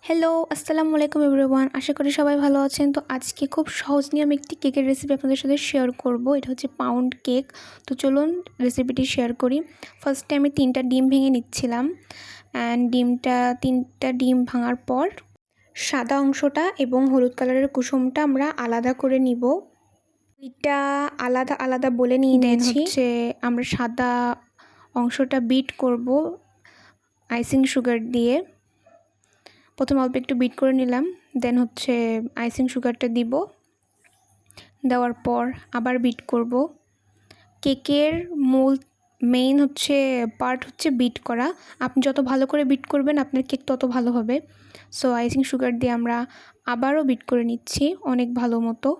Hello, আসসালামু আলাইকুম everyone. আশা করি সবাই ভালো আছেন। তো আজকে খুব সহজ নিয়ে আমি একটি কেকের রেসিপি আপনাদের সাথে শেয়ার করব। এটা হচ্ছে পাউন্ড কেক। তো চলুন রেসিপিটি শেয়ার করি। ফার্স্টে আমি 3টা ডিম ভেঙে নিচ্ছিলাম। অ্যান্ড 3টা ডিম ভাঙার পর সাদা অংশটা এবং হলুদ কালারের কুসুমটা আমরা আলাদা করে নিব। এটা আলাদা আলাদা বলে নিয়ে নিয়েছি। হচ্ছে আমরা সাদা অংশটা বিট করব আইসিং সুগার দিয়ে। প্রথমে অল্প একটু বিট করে নিলাম, দেন হচ্ছে আইসিং সুগারটা দিব। দেওয়ার পর আবার বিট করব। কেকের মেইন হচ্ছে পার্ট হচ্ছে বিট করা। আপনি যত ভালো করে বিট করবেন আপনার কেক তত ভালো হবে। সো আইসিং সুগার দিয়ে আমরা আবারও বিট করে নিচ্ছি অনেক ভালো মতো।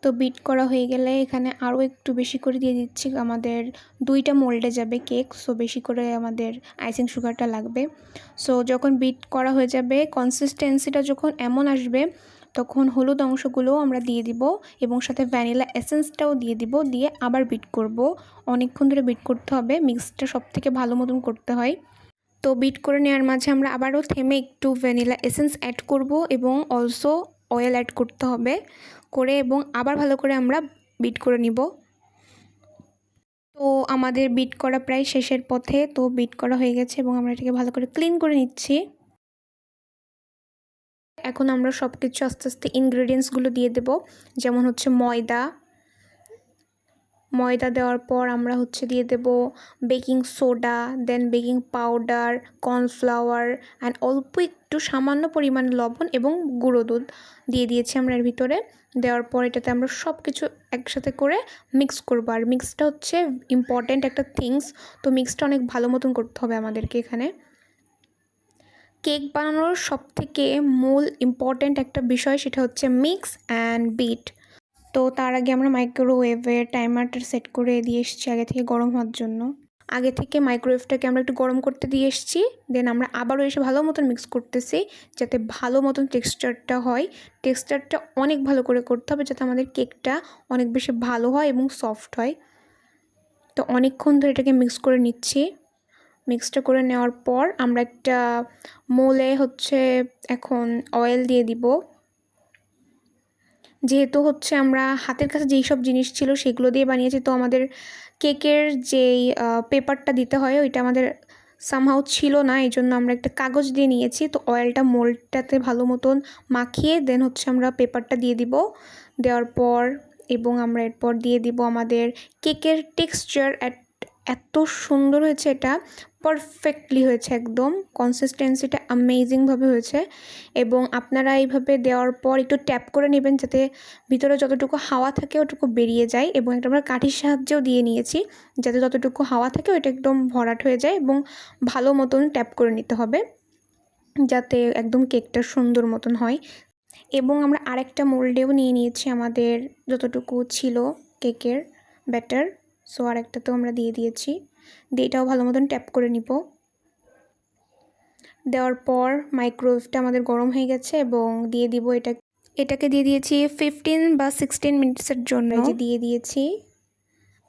তো বিট করা হয়ে গেলে এখানে আরও একটু বেশি করে দিয়ে দিচ্ছি। আমাদের 2টা মোল্ডে যাবে কেক, সো বেশি করে আমাদের আইসিং সুগারটা লাগবে। সো যখন বিট করা হয়ে যাবে, কনসিস্টেন্সিটা যখন এমন আসবে তখন হলুদ অংশগুলোও আমরা দিয়ে দিব এবং সাথে ভ্যানিলা এসেন্সটাও দিয়ে দিব। দিয়ে আবার বিট করব। অনেকক্ষণ ধরে বিট করতে হবে, মিক্সটা সবথেকে ভালো মতন করতে হয়। তো বিট করে নেওয়ার মাঝে আমরা আবারও থেমে একটু ভ্যানিলা এসেন্স অ্যাড করব এবং অলসো অয়েল অ্যাড করতে হবে এবং আবার ভালো করে আমরা বিট করে নিব। তো আমাদের বিট করা প্রায় শেষের পথে। তো বিট করা হয়ে গেছে এবং আমরা এটাকে ভালো করে ক্লিন করে নিচ্ছি। এখন আমরা সব কিছু আস্তে আস্তে ইনগ্রেডিয়েন্টসগুলো দিয়ে দেব। যেমন হচ্ছে ময়দা দেওয়ার পর আমরা হচ্ছে দিয়ে দেব baking soda, then baking powder, cornflour and অল্প একটু সামান্য পরিমাণে লবণ এবং গুঁড়ো দুধ দিয়ে দিয়েছি আমরা এর ভিতরে। দেওয়ার পর এটাতে আমরা সব কিছু একসাথে করে মিক্স করবো। আর মিক্সটা হচ্ছে ইম্পর্ট্যান্ট একটা থিংস। তো মিক্সটা অনেক ভালো মতন করতে হবে আমাদেরকে। এখানে কেক বানানোর সবথেকে মূল ইম্পর্ট্যান্ট একটা বিষয়, সেটা হচ্ছে মিক্স অ্যান্ড বিট। তো তার আগে আমরা মাইক্রোওয়েভের টাইমারটা সেট করে দিয়ে এসেছি আগে থেকে গরম হওয়ার জন্য। আগে থেকে মাইক্রোওয়েভটাকে আমরা একটু গরম করতে দিয়ে এসেছি। দেন আমরা আবারও এসে ভালো মতন মিক্স করতেছি যাতে ভালো মতন টেক্সচারটা হয়। টেক্সচারটা অনেক ভালো করে করতে হবে যাতে আমাদের কেকটা অনেক বেশি ভালো হয় এবং সফট হয়। তো অনেকক্ষণ ধরে এটাকে মিক্স করে নিচ্ছি। মিক্সটা করে নেওয়ার পর আমরা একটা মোলে হচ্ছে এখন অয়েল দিয়ে দিব। যেহেতু হচ্ছে আমরা হাতের কাছে যেই সব জিনিস ছিল সেগুলো দিয়ে বানিয়েছি, তো আমাদের কেকের যেই পেপারটা দিতে হয় ওইটা আমাদের সামহাউ ছিল না, এই জন্য আমরা একটা কাগজ দিয়ে নিয়েছি। তো অয়েলটা মোল্ডটাতে ভালো মতন মাখিয়ে দেন হচ্ছে আমরা পেপারটা দিয়ে দিব। দেওয়ার পর এবং আমরা এরপর দিয়ে দিব আমাদের কেকের টেক্সচার। এত সুন্দর হয়েছে, এটা পারফেক্টলি হয়েছে, একদম কনসিস্টেন্সিটা অ্যামেজিংভাবে হয়েছে। এবং আপনারা এইভাবে দেওয়ার পর একটু ট্যাপ করে নেবেন যাতে ভিতরে যতটুকু হাওয়া থাকে ওটুকু বেরিয়ে যায়। এবং এটা আমরা কাঠির সাহায্যেও দিয়ে নিয়েছি যাতে যতটুকু হাওয়া থাকে ওইটা একদম ভরাট হয়ে যায়। এবং ভালো মতন ট্যাপ করে নিতে হবে যাতে একদম কেকটা সুন্দর মতন হয়। এবং আমরা আরেকটা মোল্ডেও নিয়ে নিয়েছি আমাদের যতটুকু ছিল কেকের ব্যাটার। সো আরেকটাতেও আমরা দিয়ে দিয়েছি। দিয়ে এটাও ভালো মতন ট্যাপ করে নিব। দেওয়ার পর মাইক্রোওয়েভটা আমাদের গরম হয়ে গেছে এবং দিয়ে দিব এটাকে দিয়ে দিয়েছি 15 বা 16 মিনিটসের জন্য। যে দিয়ে দিয়েছি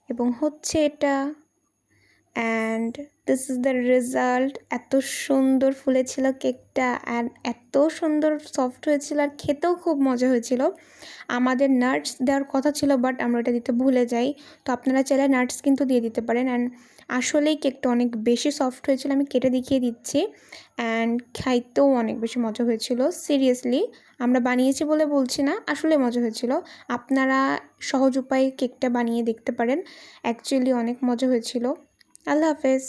এবং হচ্ছে এটা, and this is the result. এত সুন্দর ফুলেছিল কেকটা অ্যান্ড এত সুন্দর সফট হয়েছিল আর খেতেও খুব মজা হয়েছিল। আমাদের নাটস দেওয়ার কথা ছিল বাট আমরা এটা দিতে ভুলে যাই। তো আপনারা চাইলে নাটস কিন্তু দিয়ে দিতে পারেন। অ্যান্ড আসলেই কেকটা অনেক বেশি সফট হয়েছিল, আমি কেটে দেখিয়ে দিচ্ছি। অ্যান্ড খাইতেও অনেক বেশি মজা হয়েছিল। সিরিয়াসলি আমরা বানিয়েছি বলে বলছি না, আসলে মজা হয়েছিল। আপনারা সহজ উপায়ে কেকটা বানিয়ে দেখতে পারেন, অ্যাকচুয়ালি অনেক মজা হয়েছিল। আল্লাহ হাফেজ।